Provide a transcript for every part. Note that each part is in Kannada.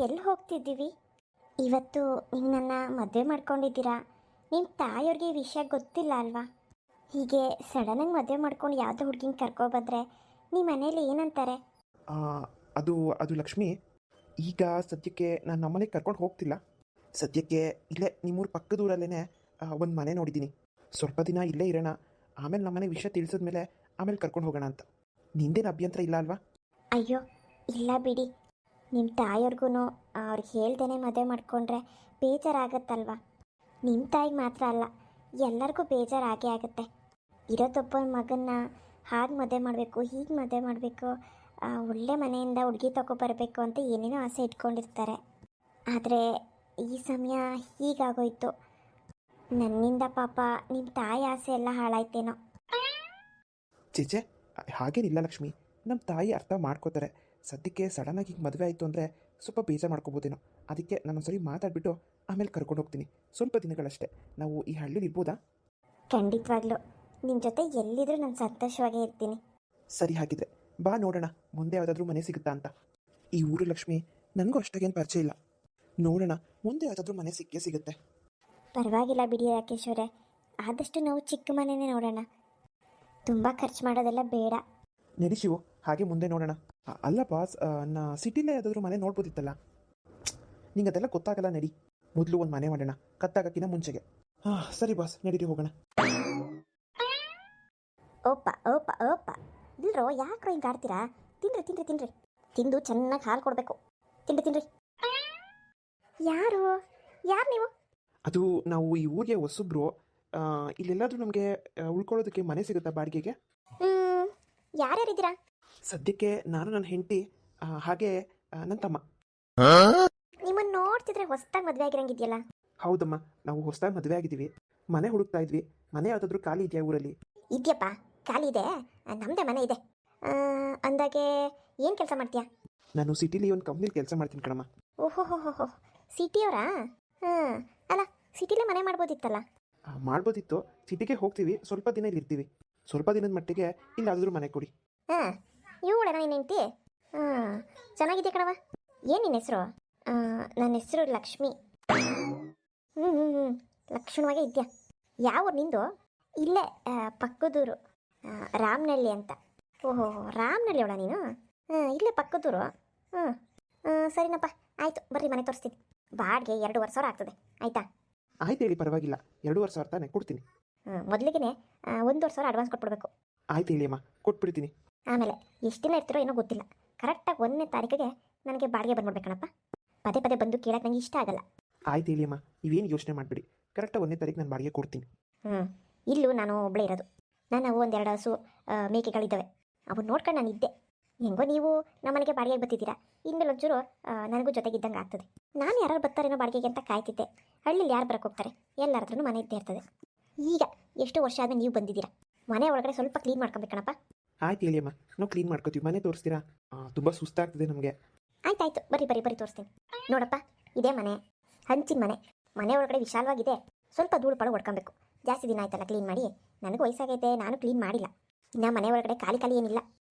ಎಲ್ಲಿ ಹೋಗ್ತಿದ್ದೀವಿ? ಇವತ್ತು ನೀವು ನನ್ನ ಮದುವೆ ಮಾಡ್ಕೊಂಡಿದ್ದೀರಾ. ನಿಮ್ಮ ತಾಯಿಯವ್ರಿಗೆ ಈ ವಿಷಯ ಗೊತ್ತಿಲ್ಲ ಅಲ್ವಾ? ಹೀಗೆ ಸಡನ್ನಾಗಿ ಮದುವೆ ಮಾಡ್ಕೊಂಡು ಯಾವುದೋ ಹುಡುಗಿನ ಕರ್ಕೊಬಂದ್ರೆ ನಿಮ್ಮ ಮನೇಲಿ ಏನಂತಾರೆ? ಆ, ಅದು ಅದು ಲಕ್ಷ್ಮಿ, ಈಗ ಸದ್ಯಕ್ಕೆ ನಾನು ನಮ್ಮನೆಗೆ ಕರ್ಕೊಂಡು ಹೋಗ್ತಿಲ್ಲ. ಸದ್ಯಕ್ಕೆ ಇಲ್ಲೇ ನಿಮ್ಮೂರ ಪಕ್ಕದೂರಲ್ಲೇ ಒಂದು ಮನೆ ನೋಡಿದ್ದೀನಿ. ಸ್ವಲ್ಪ ದಿನ ಇಲ್ಲೇ ಇರೋಣ, ಆಮೇಲೆ ನಮ್ಮನೆ ವಿಷಯ ತಿಳಿಸಿದ್ಮೇಲೆ ಆಮೇಲೆ ಕರ್ಕೊಂಡು ಹೋಗೋಣ ಅಂತ. ನಿಂದೇನು ಅಭ್ಯಂತರ ಇಲ್ಲ ಅಲ್ವಾ? ಅಯ್ಯೋ ಇಲ್ಲ ಬಿಡಿ, ನಿಮ್ಮ ತಾಯಿಯವ್ರಿಗೂ ಅವ್ರಿಗೆ ಹೇಳ್ದೇ ಮದುವೆ ಮಾಡ್ಕೊಂಡ್ರೆ ಬೇಜಾರಾಗತ್ತಲ್ವ? ನಿಮ್ಮ ತಾಯಿಗೆ ಮಾತ್ರ ಅಲ್ಲ, ಎಲ್ಲರಿಗೂ ಬೇಜಾರಾಗೇ ಆಗುತ್ತೆ. ಇರೋದೊಬ್ಬ ಮಗನ್ನ ಹಾಗೆ ಮದುವೆ ಮಾಡಬೇಕು, ಹೀಗೆ ಮದುವೆ ಮಾಡಬೇಕು, ಒಳ್ಳೆ ಮನೆಯಿಂದ ಹುಡುಗಿ ತಗೊಬರಬೇಕು ಅಂತ ಏನೇನೋ ಆಸೆ ಇಟ್ಕೊಂಡಿರ್ತಾರೆ. ಆದರೆ ಈ ಸಮಯ ಹೀಗಾಗೋಯ್ತು. ನನ್ನಿಂದ ಪಾಪ ನಿಮ್ಮ ತಾಯಿ ಆಸೆ ಎಲ್ಲ ಹಾಳಾಯ್ತೇನೋ. ಚೇಚೆ, ಹಾಗೇನಿಲ್ಲ ಲಕ್ಷ್ಮಿ. ನಮ್ಮ ತಾಯಿ ಅರ್ಥ ಮಾಡ್ಕೋತಾರೆ. ಸದ್ಯಕ್ಕೆ ಸಡನ್ನಾಗಿ ಈಗ ಮದುವೆ ಆಯಿತು ಅಂದರೆ ಸ್ವಲ್ಪ ಬೇಜಾರು ಮಾಡ್ಕೋಬೋದೇನೋ. ಅದಕ್ಕೆ ನಾನು ಸರಿ ಮಾತಾಡಿಬಿಟ್ಟು ಆಮೇಲೆ ಕರ್ಕೊಂಡು ಹೋಗ್ತೀನಿ. ಸ್ವಲ್ಪ ದಿನಗಳಷ್ಟೇ ನಾವು ಈ ಹಳ್ಳಿಲಿ ಇರ್ಬೋದಾ? ಖಂಡಿತವಾಗ್ಲೂ ನಿಮ್ಮ ಜೊತೆ ಎಲ್ಲಿದ್ರೂ ನಾನು ಸಂತೋಷವಾಗೇ ಇರ್ತೀನಿ. ಸರಿ, ಹಾಗಿದ್ರೆ ಬಾ ನೋಡೋಣ ಮುಂದೆ ಯಾವುದಾದ್ರೂ ಮನೆ ಸಿಗುತ್ತಾ ಅಂತ. ಈ ಊರು ಲಕ್ಷ್ಮಿ ನನಗೂ ಅಷ್ಟಾಗೇನು ಪರಿಚಯ ಇಲ್ಲ. ನೋಡೋಣ, ಮುಂದೆ ಯಾವುದಾದ್ರೂ ಮನೆ ಸಿಕ್ಕೇ ಸಿಗುತ್ತೆ. ಪರವಾಗಿಲ್ಲ ಬಿಡಿ ರಾಕೇಶ್ ಅವರೇ, ಆದಷ್ಟು ನಾವು ಚಿಕ್ಕ ಮನೆಯೇ ನೋಡೋಣ. ತುಂಬ ಖರ್ಚು ಮಾಡೋದೆಲ್ಲ ಬೇಡ. ನಡಿ ಶಿವು, ಹಾಗೆ ಮುಂದೆ ನೋಡೋಣ. ಅಲ್ಲ ಬಾಸ್, ನಾ ಸಿಟಿಲೇ ಯಾವುದಾದ್ರೂ ಮನೆ ನೋಡ್ಬೋದಿತ್ತಲ್ಲ. ನಿಂಗೆ ಅದೆಲ್ಲ ಗೊತ್ತಾಗಲ್ಲ. ನಡಿ, ಮೊದಲು ಒಂದು ಮನೆ ಮಾಡೋಣ ಕತ್ತಾಗಕ್ಕಿಂತ ಮುಂಚೆಗೆ. ಹಾಂ ಸರಿ ಬಾಸ್, ನಡೀರಿ ಹೋಗೋಣ. ಓಪ ಓಪ ಓಪ ಇಲ್ರೋ, ಯಾಕ್ರೋ ಹಿಂಗೆ ಆಡ್ತೀರಾ? ತಿನ್ರಿ ತಿನ್ರಿ ತಿನ್ರಿ, ತಿಂದು ಚೆನ್ನಾಗಿ ಹಾಲು ಕೊಡಬೇಕು. ತಿನ್ರಿ ತಿನ್ರಿ. ಯಾರು ಯಾರು ನೀವು? ಅದು ನಾವು ಈ ಊರಿಗೆ ಹೊಸಬ್ರು. ಇಲ್ಲೆಲ್ಲಾದರೂ ನಮಗೆ ಉಳ್ಕೊಳ್ಳೋದಕ್ಕೆ ಮನೆ ಸಿಗುತ್ತಾ ಬಾಡಿಗೆಗೆ? ಯಾರ್ಯಾರಿದ್ದೀರಾ? ಸದ್ಯಕ್ಕೆ ನಾನು, ನನ್ನ ಹೆಂಡತಿ, ಹಾಗೆ ನನ್ನ ತಮ್ಮ. ನಿಮ್ಮನ್ನು ನೋಡ್ತಿದ್ರೆ ಹೊಸದಾಗಿ ಮದುವೆ ಆಗಿರಂಗಿದೆಯಲ್ಲ. ಹೌದಮ್ಮ, ನಾವು ಹೊಸದಾಗಿ ಮದುವೆ ಆಗಿದ್ದೀವಿ. ಮನೆ ಹುಡುಕ್ತಾ ಇದ್ವಿ. ಮನೆ ಯಾವುದಾದ್ರೂ ಖಾಲಿ ಇದೆಯಾ ಊರಲ್ಲಿ? ಇದೆಯಪ್ಪ, ಖಾಲಿ ಇದೆ. ನಮ್ಮದೇ ಮನೆ ಇದೆ. ಅಂದಾಗೆ ಏನು ಕೆಲಸ ಮಾಡ್ತೀಯಾ? ನಾನು ಸಿಟಿಲಿ ಒಂದು ಕಂಪ್ನಿಲಿ ಕೆಲಸ ಮಾಡ್ತೀನಿ ಕಣಮ್ಮ. ಓಹೋ ಹೋ ಹೋ ಹೋ, ಸಿಟಿಯವರಾ? ಹಾಂ, ಅಲ್ಲ ಸಿಟಿಲೇ ಮನೆ ಮಾಡ್ಬೋದಿತ್ತಲ್ಲ. ಮಾಡ್ಬೋದಿತ್ತು. ಸಿಟಿಗೆ ಹೋಗ್ತೀವಿ, ಸ್ವಲ್ಪ ದಿನ ಇಲ್ಲಿ ಇರ್ತೀವಿ. ಸ್ವಲ್ಪ ದಿನದ ಮಟ್ಟಿಗೆ ಇಲ್ಲಾದರೂ ಮನೆ ಕೊಡಿ. ಹಾಂ, ಇವಳೇನ ನಿನ್ನ ಹೆಂಡತಿ? ಹಾಂ, ಚೆನ್ನಾಗಿದೆ ಕಣವ. ಏನು ನಿನ್ನ ಹೆಸರು? ನನ್ನ ಹೆಸರು ಲಕ್ಷ್ಮಿ. ಲಕ್ಷಣವಾಗೇ ಇದೆಯಾ. ಯಾವ ಊರು ನಿಂದು? ಇಲ್ಲೇ ಪಕ್ಕದೂರು, ರಾಮನಹಳ್ಳಿ ಅಂತ. ಓಹೋ, ರಾಮನಹಳ್ಳಿ ಅವಳ ನೀನು? ಇಲ್ಲೇ ಪಕ್ಕದೂರು. ಸರಿನಪ್ಪ, ಆಯಿತು ಬರ್ರಿ, ಮನೆ ತೋರಿಸ್ತೀನಿ. ಬಾಡಿಗೆ 2,500 ಆಗ್ತದೆ, ಆಯಿತಾ? ಆಯ್ತು ಹೇಳಿ, ಪರವಾಗಿಲ್ಲ. 2,500 ತಾನೆ, ಕೊಡ್ತೀನಿ. ಮೊದಲಿಗೆ 1,500 ಅಡ್ವಾನ್ಸ್ ಕೊಟ್ಬಿಡ್ಬೇಕು. ಆಯ್ತು ಹೇಳಿ ಅಮ್ಮ, ಕೊಟ್ಬಿಡ್ತೀನಿ. ಆಮೇಲೆ ಎಷ್ಟು ದಿನ ಇರ್ತೀರೋ ಏನೋ ಗೊತ್ತಿಲ್ಲ. ಕರೆಕ್ಟಾಗಿ 1ನೇ ತಾರೀಕಿಗೆ ನನಗೆ ಬಾಡಿಗೆ ಬಂದ್ಬಿಡ್ಬೇಕಣಪ್ಪ. ಪದೇ ಪದೇ ಬಂದು ಕೇಳಕ್ಕೆ ನನಗೆ ಇಷ್ಟ ಆಗಲ್ಲ. ಆಯ್ತು ಹೇಳಿ ಅಮ್ಮ, ನೀವೇನು ಯೋಚನೆ ಮಾಡಿಬಿಡಿ. ಕರೆಕ್ಟಾಗಿ 1ನೇ ತಾರೀಕು ನಾನು ಬಾಡಿಗೆ ಕೊಡ್ತೀನಿ. ಇಲ್ಲೂ ನಾನು ಒಬ್ಬಳೇ ಇರೋದು. ನಾನು ಒಂದೆರಡು ಹಸು ಮೇಕೆಗಳಿದ್ದಾವೆ, ಅವನ್ನ ನೋಡ್ಕೊಂಡು ನಾನು ಇದ್ದೆ. ಹೆಂಗೋ ನೀವು ನಮ್ಮ ಮನೆಗೆ ಬಾಡಿಗೆಗೆ ಬರ್ತಿದ್ದೀರಾ, ಇನ್ಮೇಲೆ ಒಂಚೂರು ನನಗೂ ಜೊತೆಗಿದ್ದಂಗೆ ಆಗ್ತದೆ. ನಾನು ಯಾರು ಬರ್ತಾರೇನೋ ಬಾಡಿಗೆಗೆ ಅಂತ ಕಾಯ್ತಿದ್ದೆ. ಹಳ್ಳಿಲಿ ಯಾರು ಬರೋಕ್ಕೆ ಹೋಗ್ತಾರೆ, ಎಲ್ಲರ ಹತ್ರನೂ ಮನೆ ಇದ್ದೇ ಇರ್ತದೆ. ಈಗ ಎಷ್ಟು ವರ್ಷ ಆದಮೇಲೆ ನೀವು ಬಂದಿದ್ದೀರಾ, ಮನೆ ಒಳಗಡೆ ಸ್ವಲ್ಪ ಕ್ಲೀನ್ ಮಾಡ್ಕೊಬೇಕಣಪ್ಪ. ಆಯ್ತು ಹೇಳಿ ಅಮ್ಮ, ನಾವು ಕ್ಲೀನ್ ಮಾಡ್ಕೋತೀವಿ. ಮನೆ ತೋರಿಸ್ತೀರಾ? ತುಂಬ ಸುಸ್ತಾಗ್ತದೆ ನಮಗೆ. ಆಯ್ತಾಯ್ತು, ಬರ್ರಿ ಬರ್ರಿ ಬರ್ರಿ ತೋರಿಸ್ತೀನಿ. ನೋಡಪ್ಪ, ಇದೇ ಮನೆ, ಹಂಚಿನ ಮನೆ. ಮನೆ ಒಳಗಡೆ ವಿಶಾಲವಾಗಿದೆ. ಸ್ವಲ್ಪ ಧೂಳು ಪಳ ಹೊಡ್ಕೊಬೇಕು. ಜಾಸ್ತಿ ದಿನ ಆಯ್ತಲ್ಲ ಕ್ಲೀನ್ ಮಾಡಿ. ನನಗೂ ವಯಸ್ಸಾಗೈತೆ, ನಾನು ಕ್ಲೀನ್ ಮಾಡಿಲ್ಲ. ಇನ್ನು ಮನೆ ಒಳಗಡೆ ಖಾಲಿ ಖಾಲಿ ಏನಿಲ್ಲ.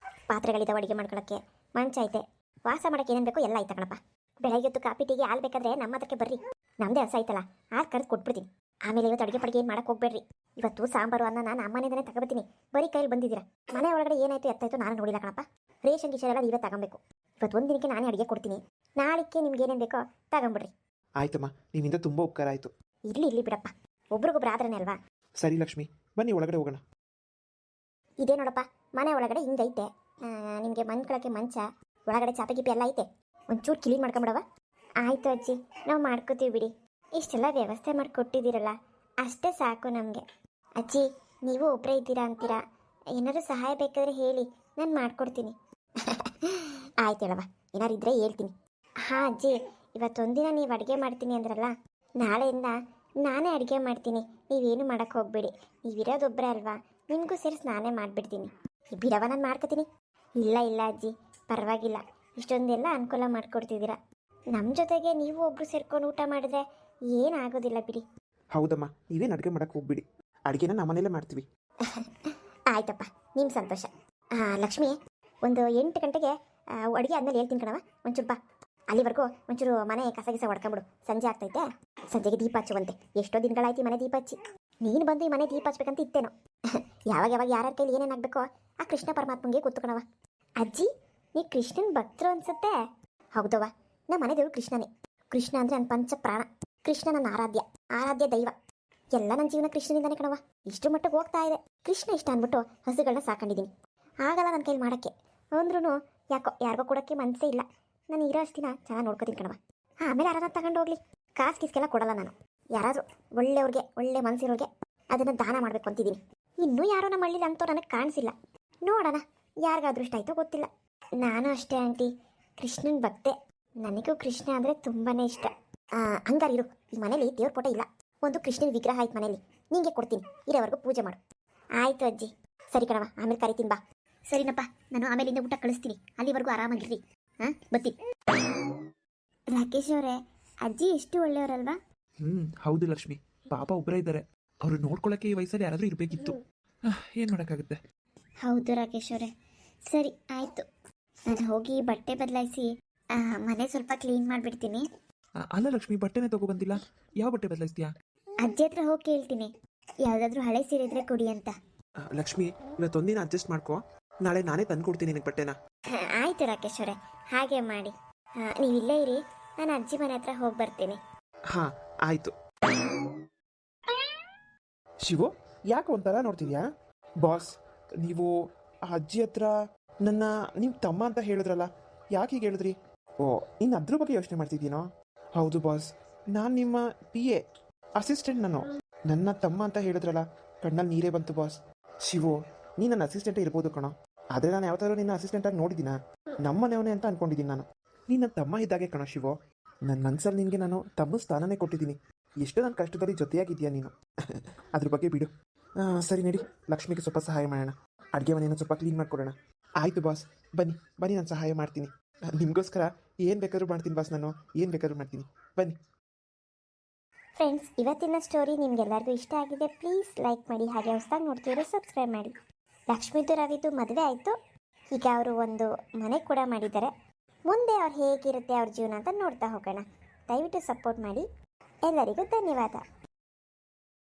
ಪಾತ್ರೆಗಳಿದ್ದಾವೆ ಅಡುಗೆ ಮಾಡ್ಕೊಳ್ಳೋಕ್ಕೆ, ಮಂಚ ಐತೆ, ವಾಸ ಮಾಡೋಕ್ಕೆ ಏನೇನು ಬೇಕೋ ಎಲ್ಲ ಐತೆ ಕಣಪ್ಪ. ಬೆಳಗ್ಗೆ ಹೊತ್ತು ಕಾಫಿ ಟೀಗೆ ಹಾಲು ಬೇಕಾದ್ರೆ ನಮ್ಮ ಹತ್ರಕ್ಕೆ ಬರ್ರಿ. ನಮ್ಮದೇ ಹಸ ಐತಲ್ಲ, ಹಾಲು ಕರೆದು ಕೊಟ್ಬಿಡ್ತೀನಿ. ಆಮೇಲೆ ಇವತ್ತು ಅಡುಗೆ ಪಡಿಗೆ ಏನು ಮಾಡೋಕ್ಕೆ ಹೋಗ್ಬೇಡ್ರಿ. ಇವತ್ತು ಸಾಂಬಾರು ಅನ್ನ ನಾನು ಅಮ್ಮನೇದನೇ ತಗೋಬತ್ತೀನಿ. ಬರೀ ಕೈಯಲ್ಲಿ ಬಂದಿದ್ದೀರಾ. ಮನೆ ಒಳಗಡೆ ಏನಾಯ್ತು ಎತ್ತಾಯ್ತು ನಾನು ನೋಡಿಲ್ಲ ಕಣಪ್ಪ. ರೇಷನ್ ಗಿಷನ್ ಎಲ್ಲ ನೀವೇ ತಗೊಬೇಕು. ಇವತ್ತು ಒಂದು ದಿನಕ್ಕೆ ನಾನೇ ಅಡುಗೆ ಕೊಡ್ತೀನಿ. ನಾಳೆಗೆ ನಿಮ್ಗೆ ಏನೇನು ಬೇಕೋ ತಗೊಂಬಿಡ್ರಿ. ಆಯ್ತಮ್ಮ, ನಿಮ್ಮಿಂದ ತುಂಬ ಉಪಕಾರ ಆಯಿತು. ಇರ್ಲಿ ಬಿಡಪ್ಪ, ಒಬ್ರಿಗೊಬ್ರು ಆದ್ರೇ ಅಲ್ವಾ. ಸರಿ ಲಕ್ಷ್ಮಿ, ಬನ್ನಿ ಒಳಗಡೆ ಹೋಗೋಣ. ಇದೇ ನೋಡಪ್ಪ, ಮನೆ ಒಳಗಡೆ ಹಿಂಗೈತೆ. ನಿಮಗೆ ಮನ್ಕೊಳಕ್ಕೆ ಮಂಚ, ಒಳಗಡೆ ಚಾಪೆ ಗಿಪಿ ಎಲ್ಲ ಐತೆ. ಒಂಚೂರು ಕ್ಲೀನ್ ಮಾಡ್ಕೊಂಬಿಡವ. ಆಯಿತು ಅಜ್ಜಿ, ನಾವು ಮಾಡ್ಕೋತೀವಿ ಬಿಡಿ. ಇಷ್ಟೆಲ್ಲ ವ್ಯವಸ್ಥೆ ಮಾಡಿ ಕೊಟ್ಟಿದ್ದೀರಲ್ಲ, ಅಷ್ಟೇ ಸಾಕು ನಮಗೆ. ಅಜ್ಜಿ, ನೀವು ಒಬ್ಬರೇ ಇದ್ದೀರಾ ಅಂತೀರಾ, ಏನಾದರೂ ಸಹಾಯ ಬೇಕಾದರೆ ಹೇಳಿ, ನಾನು ಮಾಡಿಕೊಡ್ತೀನಿ. ಆಯ್ತು ಹೇಳವ, ಏನಾರು ಇದ್ದರೆ ಹೇಳ್ತೀನಿ. ಹಾಂ ಅಜ್ಜಿ, ಇವತ್ತೊಂದಿನ ನೀವು ಅಡುಗೆ ಮಾಡ್ತೀನಿ ಅಂದ್ರಲ್ಲ, ನಾಳೆಯಿಂದ ನಾನೇ ಅಡುಗೆ ಮಾಡ್ತೀನಿ. ನೀವೇನು ಮಾಡೋಕ್ಕೆ ಹೋಗಬೇಡಿ. ನೀವಿರೋದೊಬ್ಬರೇ ಅಲ್ವಾ, ನಿಮಗೂ ಸೇರಿಸಿ ನಾನೇ ಮಾಡಿಬಿಡ್ತೀನಿ. ಬಿಡವ, ನಾನು ಮಾಡ್ಕೊತೀನಿ. ಇಲ್ಲ ಇಲ್ಲ ಅಜ್ಜಿ, ಪರವಾಗಿಲ್ಲ. ಇಷ್ಟೊಂದೆಲ್ಲ ಅನುಕೂಲ ಮಾಡಿಕೊಡ್ತಿದ್ದೀರಾ. ನಮ್ಮ ಜೊತೆಗೆ ನೀವು ಒಬ್ಬರು ಸೇರ್ಕೊಂಡು ಊಟ ಮಾಡಿದ್ರೆ ಏನಾಗೋದಿಲ್ಲ ಬಿಡಿ. ಹೌದಮ್ಮ, ನೀವೇನು ಅಡುಗೆ ಮಾಡೋಕ್ಕೆ ಹೋಗ್ಬಿಡಿ. ಅಡುಗೆನ ನಮ್ಮ ಮನೇಲೇ ಮಾಡ್ತೀವಿ. ಆಯ್ತಪ್ಪ, ನಿಮ್ಮ ಸಂತೋಷ. ಲಕ್ಷ್ಮಿ, ಒಂದು 8 ಗಂಟೆಗೆ ಅಡುಗೆ ಆದಮೇಲೆ ಹೇಳ್ತೀನಿ ಕಣವ, ಒಂಚೂರು ಬಾ. ಅಲ್ಲಿವರೆಗೂ ಒಂಚೂರು ಮನೆ ಕಸ ಗಿಸ ಹೊಡ್ಕೊಂಬಿಡು. ಸಂಜೆ ಆಗ್ತೈತೆ, ಸಂಜೆಗೆ ದೀಪ ಹಚ್ಚುವಂತೆ. ಎಷ್ಟೋ ದಿನಗಳಾಯ್ತು ಈ ಮನೆ ದೀಪ ಹಚ್ಚಿ. ನೀನು ಬಂದು ಈ ಮನೆ ದೀಪ ಹಚ್ಬೇಕಂತ ಇತ್ತೇನೋ. ಯಾವಾಗ ಯಾವಾಗ ಯಾರ್ಯಾರ ಕೈಲಿ ಏನೇನಾಗಬೇಕೋ ಆ ಕೃಷ್ಣ ಪರಮಾತ್ಮಂಗೆ ಕೂತ್ಕೊಳವ. ಅಜ್ಜಿ, ನೀ ಕೃಷ್ಣನ್ ಭಕ್ತರು ಅನ್ಸುತ್ತೆ. ಹೌದವ್ವ, ನಮ್ಮ ಮನೆ ದೇವರು ಕೃಷ್ಣನೇ. ಕೃಷ್ಣ ಅಂದರೆ ನನ್ನ ಪಂಚ ಪ್ರಾಣ. ಕೃಷ್ಣ ನನ್ನ ಆರಾಧ್ಯ ದೈವ. ಎಲ್ಲ ನನ್ನ ಜೀವನ ಕೃಷ್ಣನಿಂದಾನೆ ಕಣವ. ಇಷ್ಟು ಮಟ್ಟಿಗೆ ಹೋಗ್ತಾ ಇದೆ. ಕೃಷ್ಣ ಇಷ್ಟ ಅಂದ್ಬಿಟ್ಟು ಹಸುಗಳನ್ನ ಸಾಕೊಂಡಿದ್ದೀನಿ. ಆಗಲ್ಲ ನನ್ನ ಕೈಲಿ ಮಾಡೋಕ್ಕೆ. ಅಂದ್ರೂ ಯಾಕೋ ಯಾರಿಗೋ ಕೊಡೋಕ್ಕೆ ಮನಸ್ಸೇ ಇಲ್ಲ. ನಾನು ಇರೋ ಅಷ್ಟಿನ ಚೆನ್ನಾಗಿ ನೋಡ್ಕೋತೀನಿ ಕಣವ. ಆಮೇಲೆ ಯಾರನ್ನ ತಗೊಂಡು ಹೋಗ್ಲಿ, ಕಾಸು ಕಿಸ್ಗೆಲ್ಲ ಕೊಡಲ್ಲ ನಾನು. ಯಾರಾದರೂ ಒಳ್ಳೆಯವ್ರಿಗೆ, ಒಳ್ಳೆ ಮನಸ್ಸಿರೋರಿಗೆ ಅದನ್ನು ದಾನ ಮಾಡಬೇಕು ಅಂತಿದ್ದೀನಿ. ಇನ್ನೂ ಯಾರೋ ನಮ್ಮ ಹಳ್ಳಿಲಿ ಅಂತೂ ನನಗೆ ಕಾಣಿಸಿಲ್ಲ. ನೋಡೋಣ ಯಾರಿಗ ಅದೃಷ್ಟ ಆಯಿತೋ ಗೊತ್ತಿಲ್ಲ. ನಾನು ಅಷ್ಟೇ ಆಂಟಿ, ಕೃಷ್ಣನ ಭಕ್ತೆ. ನನಗೂ ಕೃಷ್ಣ ಅಂದರೆ ತುಂಬಾ ಇಷ್ಟ. ಹಂಗಾರಿರು, ಈ ಮನೇಲಿ ದೇವ್ರ ಫೋಟೋ ಇಲ್ಲ. ಒಂದು ಕೃಷ್ಣನ ವಿಗ್ರಹ ಆಯ್ತು ಮನೇಲಿ. ನಿಂಗೆ ಕೊಡ್ತೀನಿ, ಇರೋವರೆಗೂ ಪೂಜೆ ಮಾಡು. ಆಯಿತು ಅಜ್ಜಿ. ಸರಿ ಕಣವ, ಆಮೇಲೆ ಕರಿತೀನಿ ಬಾ. ಸರಿನಪ್ಪ, ನಾನು ಆಮೇಲಿಂದ ಊಟ ಕಳಿಸ್ತೀನಿ. ಅಲ್ಲಿವರೆಗೂ ಆರಾಮಾಗಿರ್ರಿ. ಬತ್ತಿ. ರಾಕೇಶ್ ಅವರೇ, ಅಜ್ಜಿ ಎಷ್ಟು ಒಳ್ಳೆಯವರಲ್ವಾ? ಹೌದು ಲಕ್ಷ್ಮಿ, ಪಾಪ ಒಬ್ಬರೇ ಇದ್ದಾರೆ. ಅವ್ರು ನೋಡ್ಕೊಳ್ಳೋಕೆ ಈ ವಯಸ್ಸಲ್ಲಿ ಯಾರಾದರೂ ಇರಬೇಕಿತ್ತು. ಏನು ಮಾಡೋಕ್ಕಾಗುತ್ತೆ. ಹೌದು ರಾಕೇಶ್ ಅವರೇ. ಸರಿ ಆಯಿತು, ನಾನು ಹೋಗಿ ಬಟ್ಟೆ ಬದಲಾಯಿಸಿ ಮನೆ ಸ್ವಲ್ಪ ಕ್ಲೀನ್ ಮಾಡಿಬಿಡ್ತೀನಿ. ಅಲ್ಲ ಲಕ್ಷ್ಮಿ, ಬಟ್ಟೆನೇ ತಗೊಬಂದಿಲ್ಲ. ಯಾವ ಬಟ್ಟೆ ಬದಲಾಯಿಸ್ತೀಯಾ? ಅಜ್ಜಿ ಹತ್ರ ಹೋಗಿ ಕೇಳ್ತೀನಿ, ಯಾವುದಾದ್ರೂ ಹಳೆ ಸೀರೆ ಇದ್ರೆ ಕೊಡಿ ಅಂತ. ಲಕ್ಷ್ಮಿ, ಇವತ್ತೊಂದಿನ ಅಡ್ಜಸ್ಟ್ ಮಾಡ್ಕೋ. ನಾಳೆ ನಾನೇ ತಂದು ಕೊಡ್ತೀನಿ ನಿನಗೆ ಬಟ್ಟೆನ. ಆಯಿತು ರಾಕೇಶ್ ಅವರೇ, ಹಾಗೆ ಮಾಡಿ. ನೀವು ಇಲ್ಲೇ ಇರಿ, ನಾನು ಅಜ್ಜಿ ಮನೆ ಹತ್ರ ಹೋಗಿ ಬರ್ತೀನಿ. ಹಾಂ ಆಯಿತು. ಶಿವು, ಯಾಕೆ ಒಂಥರ ನೋಡ್ತಿದ್ಯಾ? ಬಾಸ್, ನೀವು ಆ ಅಜ್ಜಿ ಹತ್ರ ನಿಮ್ಮ ತಮ್ಮ ಅಂತ ಹೇಳಿದ್ರಲ್ಲ, ಯಾಕೆ ಹೀಗೆ ಹೇಳಿದ್ರಿ? ಓ, ಇನ್ನು ಅದ್ರ ಬಗ್ಗೆ ಯೋಚನೆ ಮಾಡ್ತಿದ್ದೀನೋ? ಹೌದು ಬಾಸ್, ನಾನು ನಿಮ್ಮ PA ಅಸಿಸ್ಟೆಂಟ್. ನನ್ನ ತಮ್ಮ ಅಂತ ಹೇಳಿದ್ರಲ್ಲ, ಕಣ್ಣಲ್ಲಿ ನೀರೇ ಬಂತು ಬಾಸ್. ಶಿವು, ನೀ ನನ್ನ ಅಸಿಸ್ಟೆಂಟೇ ಇರ್ಬೋದು ಕಣೋ, ಆದರೆ ನಾನು ಯಾವತ್ತಾದ್ರೂ ನಿನ್ನ ಅಸಿಸ್ಟೆಂಟಾಗಿ ನೋಡಿದ್ದೀನ? ನಮ್ಮ ಮನೆಯವನೇ ಅಂತ ಅನ್ಕೊಂಡಿದ್ದೀನಿ ನಾನು. ನೀನು ನನ್ನ ತಮ್ಮ ಇದ್ದಾಗೆ ಕಣೋ ಶಿವು. ನನ್ನ ಮನಸ್ಸಲ್ಲಿ ನಿನಗೆ ನಾನು ತಮ್ಮ ಸ್ಥಾನನೇ ಕೊಟ್ಟಿದ್ದೀನಿ. ಎಷ್ಟು ನನ್ನ ಕಷ್ಟದಲ್ಲಿ ಜೊತೆಯಾಗಿದ್ದೀಯಾ ನೀನು. ಅದ್ರ ಬಗ್ಗೆ ಬಿಡು. ಸರಿ ನಡಿ, ಲಕ್ಷ್ಮಿಗೆ ಸ್ವಲ್ಪ ಸಹಾಯ ಮಾಡೋಣ. ಅಡುಗೆ ಮನೆಯನ್ನು ಸ್ವಲ್ಪ ಕ್ಲೀನ್ ಮಾಡಿಕೊಡೋಣ. ಆಯಿತು ಬಾಸ್, ಬನ್ನಿ ನಾನು ಸಹಾಯ ಮಾಡ್ತೀನಿ. ನಿಮಗೋಸ್ಕರ ಏನು ಬೇಕಾದ್ರೂ ಮಾಡ್ತೀನಿ ಬಾಸ್. ನಾನು ಏನು ಬೇಕಾದ್ರೂ ಮಾಡ್ತೀನಿ, ಬನ್ನಿ. ಫ್ರೆಂಡ್ಸ್, ಇವತ್ತಿನ ಸ್ಟೋರಿ ನಿಮ್ಗೆಲ್ಲರಿಗೂ ಇಷ್ಟ ಆಗಿದೆ. ಪ್ಲೀಸ್ ಲೈಕ್ ಮಾಡಿ, ಹಾಗೆ ಹೊಸದಾಗಿ ನೋಡ್ತಿದ್ರು ಸಬ್ಸ್ಕ್ರೈಬ್ ಮಾಡಿ. ಲಕ್ಷ್ಮೀದು ರವಿದು ಮದುವೆ ಆಯಿತು. ಈಗ ಅವರು ಒಂದು ಮನೆ ಕೂಡ ಮಾಡಿದ್ದಾರೆ. ಮುಂದೆ ಅವ್ರು ಹೇಗಿರುತ್ತೆ ಅವ್ರ ಜೀವನ ಅಂತ ನೋಡ್ತಾ ಹೋಗೋಣ. ದಯವಿಟ್ಟು ಸಪೋರ್ಟ್ ಮಾಡಿ. ಎಲ್ಲರಿಗೂ ಧನ್ಯವಾದ.